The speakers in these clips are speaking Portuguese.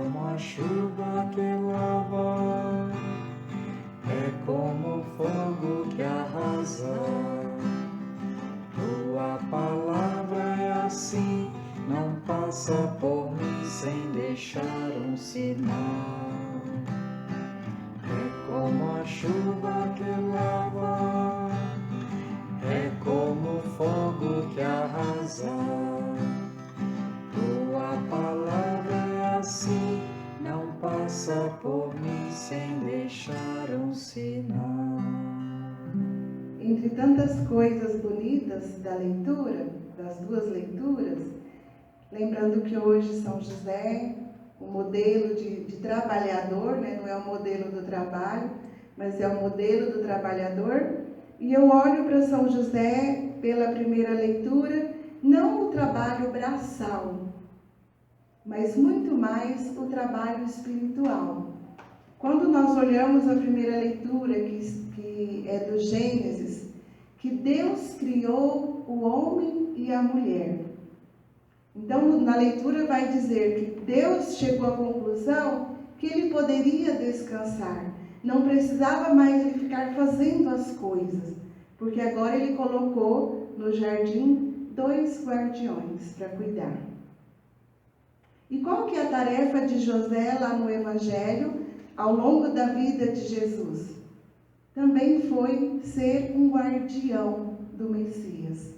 como a chuva que lava, é como o fogo que arrasa. Tua palavra é assim, não passa por mim sem deixar um sinal. É como a chuva que lava, é como o fogo que arrasa. Tua palavra é assim, não passa por mim sem deixar um sinal. Entre tantas coisas bonitas da leitura, das duas leituras, lembrando que hoje São José, o modelo de trabalhador, né? Não é o modelo do trabalho, mas é o modelo do trabalhador. E eu olho para São José, pela primeira leitura, não o trabalho braçal, mas muito mais o trabalho espiritual. Quando nós olhamos a primeira leitura, que é do Gênesis, que Deus criou o homem e a mulher. Então, na leitura vai dizer que Deus chegou à conclusão que ele poderia descansar. Não precisava mais ele ficar fazendo as coisas, porque agora ele colocou no jardim 2 guardiões para cuidar. E qual que é a tarefa de José lá no Evangelho, ao longo da vida de Jesus? Também foi ser um guardião do Messias.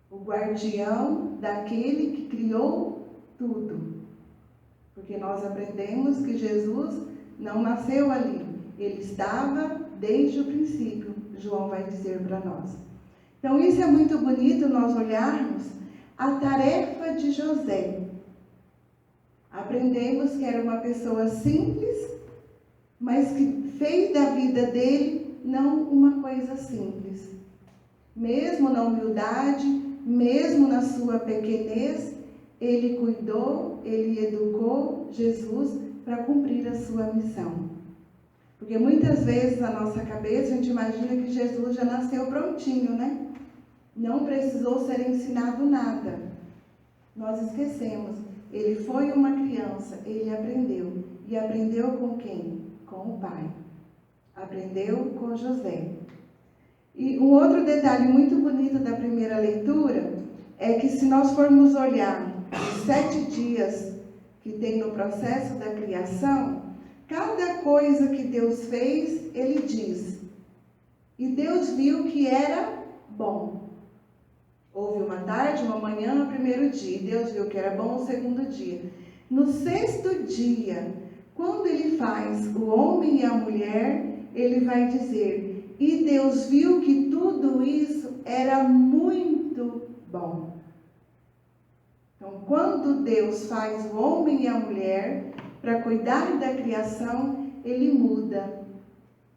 O guardião daquele que criou tudo. Porque nós aprendemos que Jesus não nasceu ali. Ele estava desde o princípio, João vai dizer para nós. Então isso é muito bonito nós olharmos a tarefa de José. Aprendemos que era uma pessoa simples, mas que fez da vida dele não uma coisa simples. Mesmo na humildade, mesmo na sua pequenez, ele cuidou, ele educou Jesus para cumprir a sua missão. Porque muitas vezes na nossa cabeça a gente imagina que Jesus já nasceu prontinho, né? Não precisou ser ensinado nada. Nós esquecemos. Ele foi uma criança, ele aprendeu. E aprendeu com quem? Com o Pai. Aprendeu com José. E um outro detalhe muito bonito da primeira leitura é que se nós formos olhar os 7 dias que tem no processo da criação, cada coisa que Deus fez, ele diz. E Deus viu que era bom. Houve uma tarde, uma manhã no primeiro dia, e Deus viu que era bom o segundo dia. No 6º dia, quando ele faz o homem e a mulher, ele vai dizer: e Deus viu que tudo isso era muito bom. Então, quando Deus faz o homem e a mulher para cuidar da criação, ele muda,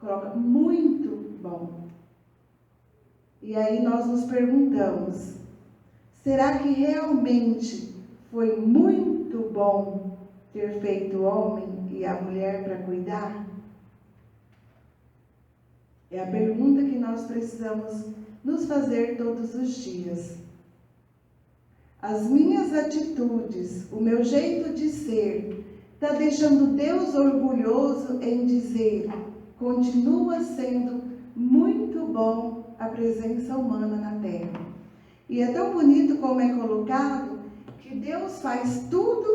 coloca muito bom. E aí nós nos perguntamos, será que realmente foi muito bom ter feito o homem e a mulher para cuidar? É a pergunta que nós precisamos nos fazer todos os dias. As minhas atitudes, o meu jeito de ser, está deixando Deus orgulhoso em dizer: continua sendo muito bom a presença humana na Terra. E é tão bonito como é colocado que Deus faz tudo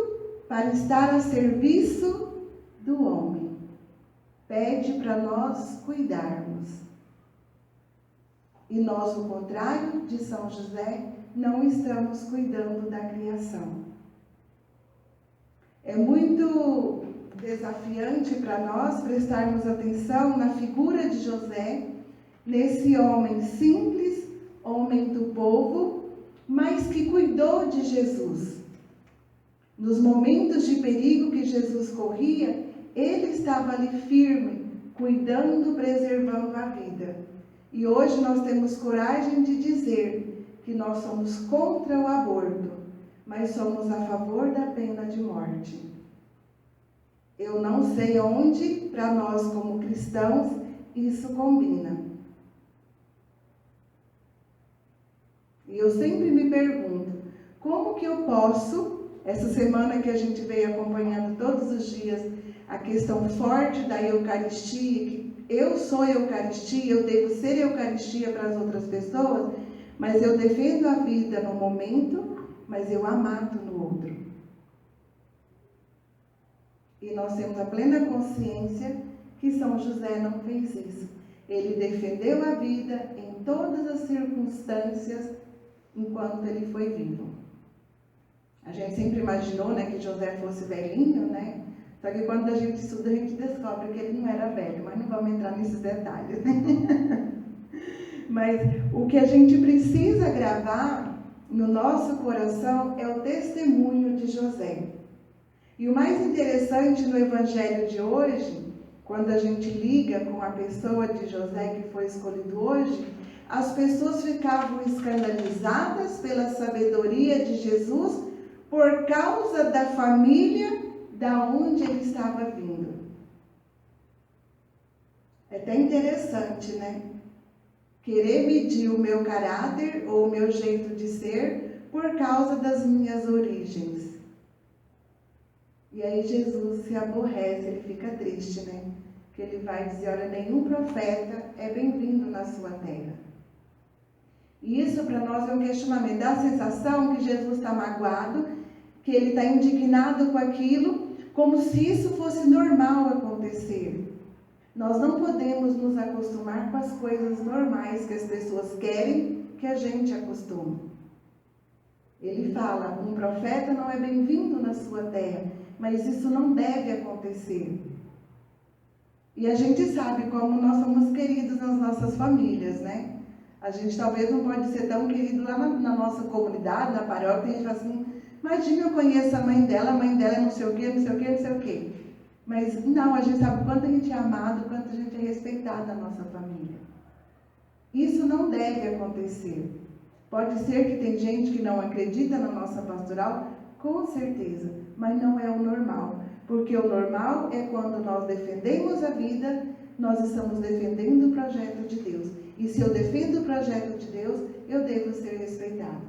para estar a serviço do homem. Pede para nós cuidarmos. E nós, ao contrário de São José, não estamos cuidando da criação. É muito desafiante para nós prestarmos atenção na figura de José, nesse homem simples, homem do povo, mas que cuidou de Jesus. Nos momentos de perigo que Jesus corria, ele estava ali firme, cuidando, preservando a vida. E hoje nós temos coragem de dizer que nós somos contra o aborto, mas somos a favor da pena de morte. Eu não sei onde, para nós como cristãos, isso combina. E eu sempre me pergunto, como que eu posso essa semana que a gente veio acompanhando todos os dias a questão forte da Eucaristia, que eu sou Eucaristia, eu devo ser Eucaristia para as outras pessoas, mas eu defendo a vida no momento, mas eu a mato no outro. E nós temos a plena consciência que São José não fez isso. Ele defendeu a vida em todas as circunstâncias enquanto ele foi vivo. A gente sempre imaginou, né, que José fosse velhinho, né? Só que quando a gente estuda, a gente descobre que ele não era velho, mas não vamos entrar nesses detalhes, né? Mas o que a gente precisa gravar no nosso coração é o testemunho de José. E o mais interessante no Evangelho de hoje, quando a gente liga com a pessoa de José que foi escolhido hoje, as pessoas ficavam escandalizadas pela sabedoria de Jesus por causa da família da onde ele estava vindo. É até interessante, né? Querer medir o meu caráter ou o meu jeito de ser por causa das minhas origens. E aí Jesus se aborrece, ele fica triste, né? Que ele vai dizer, olha, nenhum profeta é bem-vindo na sua terra. E isso para nós é um questionamento. Dá a sensação que Jesus está magoado, que ele está indignado com aquilo, como se isso fosse normal acontecer. Nós não podemos nos acostumar com as coisas normais que as pessoas querem que a gente acostume. Ele fala, um profeta não é bem-vindo na sua terra, mas isso não deve acontecer. E a gente sabe como nós somos queridos nas nossas famílias, né? A gente talvez não pode ser tão querido lá na nossa comunidade, na paróquia, tem gente que fala assim, imagina, eu conheço a mãe dela é não sei o quê, não sei o quê, não sei o quê. Mas não, a gente sabe o quanto a gente é amado, o quanto a gente é respeitado na nossa família. Isso não deve acontecer. Pode ser que tem gente que não acredita na nossa pastoral, com certeza, mas não é o normal. Porque o normal é quando nós defendemos a vida, nós estamos defendendo o projeto de Deus. E se eu defendo o projeto de Deus, eu devo ser respeitado.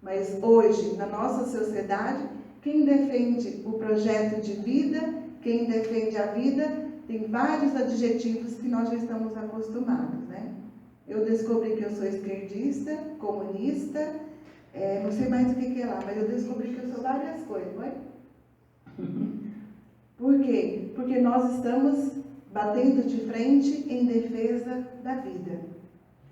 Mas hoje, na nossa sociedade, quem defende o projeto de vida, quem defende a vida, tem vários adjetivos que nós já estamos acostumados, né? Eu descobri que eu sou esquerdista, comunista, não sei mais o que é lá, mas eu descobri que eu sou várias coisas, não é? Por quê? Porque nós estamos batendo de frente em defesa da vida.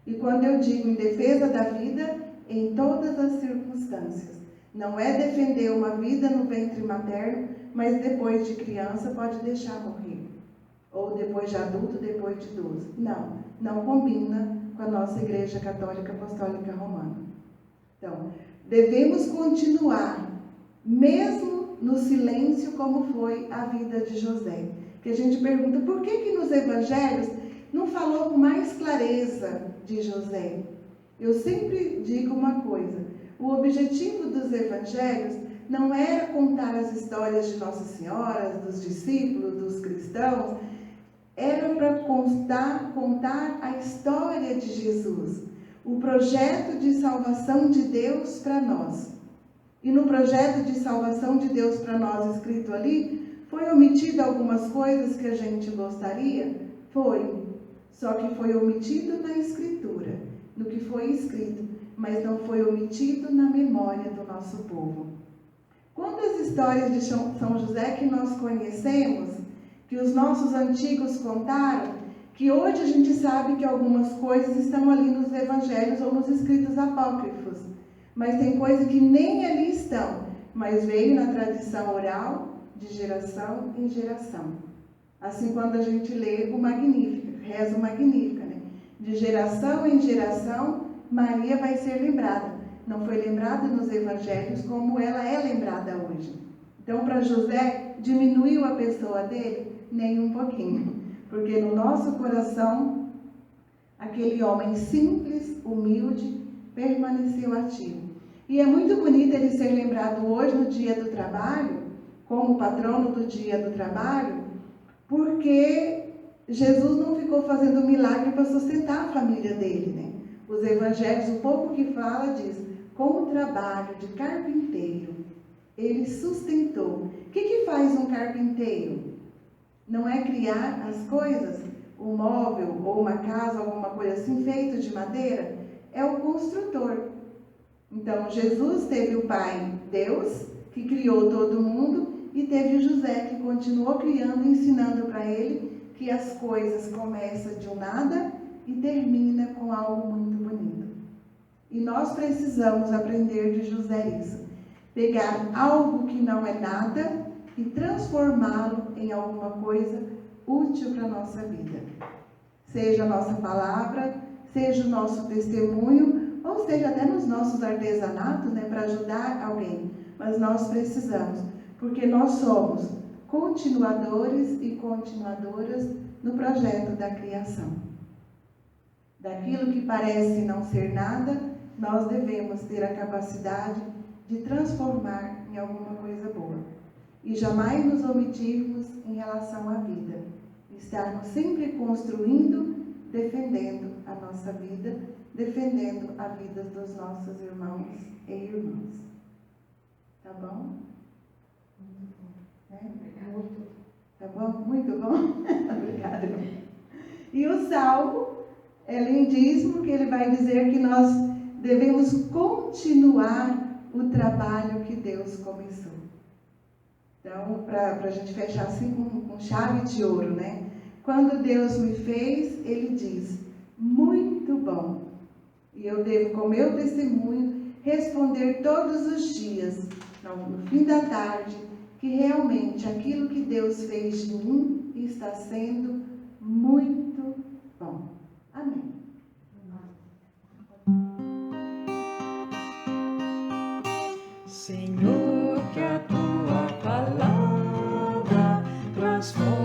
E quando eu digo em defesa da vida, em todas as circunstâncias. Não é defender uma vida no ventre materno, mas depois de criança pode deixar morrer. Ou depois de adulto, depois de idoso. Não, não combina com a nossa Igreja Católica Apostólica Romana. Então, devemos continuar, mesmo no silêncio, como foi a vida de José. Que a gente pergunta, por que nos evangelhos não falou com mais clareza de José? Eu sempre digo uma coisa, o objetivo dos evangelhos não era contar as histórias de Nossa Senhora, dos discípulos, dos cristãos, era para contar a história de Jesus, o projeto de salvação de Deus para nós. E no projeto de salvação de Deus para nós escrito ali, foi omitido algumas coisas que a gente gostaria? Foi. Só que foi omitido na Escritura, no que foi escrito, mas não foi omitido na memória do nosso povo. Quantas histórias de São José que nós conhecemos, que os nossos antigos contaram, que hoje a gente sabe que algumas coisas estão ali nos evangelhos ou nos escritos apócrifos, mas tem coisas que nem ali estão, mas veio na tradição oral de geração em geração. Assim, quando a gente lê o Magnífica, reza o Magnífica, né? De geração em geração, Maria vai ser lembrada. Não foi lembrada nos evangelhos como ela é lembrada hoje. Então, para José, diminuiu a pessoa dele? Nem um pouquinho. Porque no nosso coração, aquele homem simples, humilde, permaneceu ativo. E é muito bonito ele ser lembrado hoje no dia do trabalho, como patrono do dia do trabalho, porque Jesus não ficou fazendo milagre para sustentar a família dele, né? Os evangelhos, o pouco que fala, diz, com o trabalho de carpinteiro, Ele sustentou. O que faz um carpinteiro? Não é criar as coisas, um móvel ou uma casa, alguma coisa assim, feito de madeira? É o construtor. Então, Jesus teve o Pai, Deus, que criou todo mundo, e teve o José, que continuou criando, ensinando para ele que as coisas começam de um nada e termina com algo muito bonito. E nós precisamos aprender de José isso. Pegar algo que não é nada e transformá-lo em alguma coisa útil para a nossa vida. Seja a nossa palavra, seja o nosso testemunho, ou seja até nos nossos artesanatos, né, para ajudar alguém. Mas nós precisamos, porque nós somos continuadores e continuadoras no projeto da criação. Daquilo que parece não ser nada, nós devemos ter a capacidade de transformar em alguma coisa boa. E jamais nos omitirmos em relação à vida. Estarmos sempre construindo, defendendo a nossa vida, defendendo a vida dos nossos irmãos e irmãs. Tá bom? Tá bom? Muito bom? Obrigada. E o Salmo é lindíssimo, que ele vai dizer que nós devemos continuar o trabalho que Deus começou. Então, para a gente fechar assim com chave de ouro, né? Quando Deus me fez, Ele diz, muito bom. E eu devo, com meu testemunho, responder todos os dias, no fim da tarde, que realmente aquilo que Deus fez de mim está sendo muito bom. Amém. Senhor, que a tua palavra transforma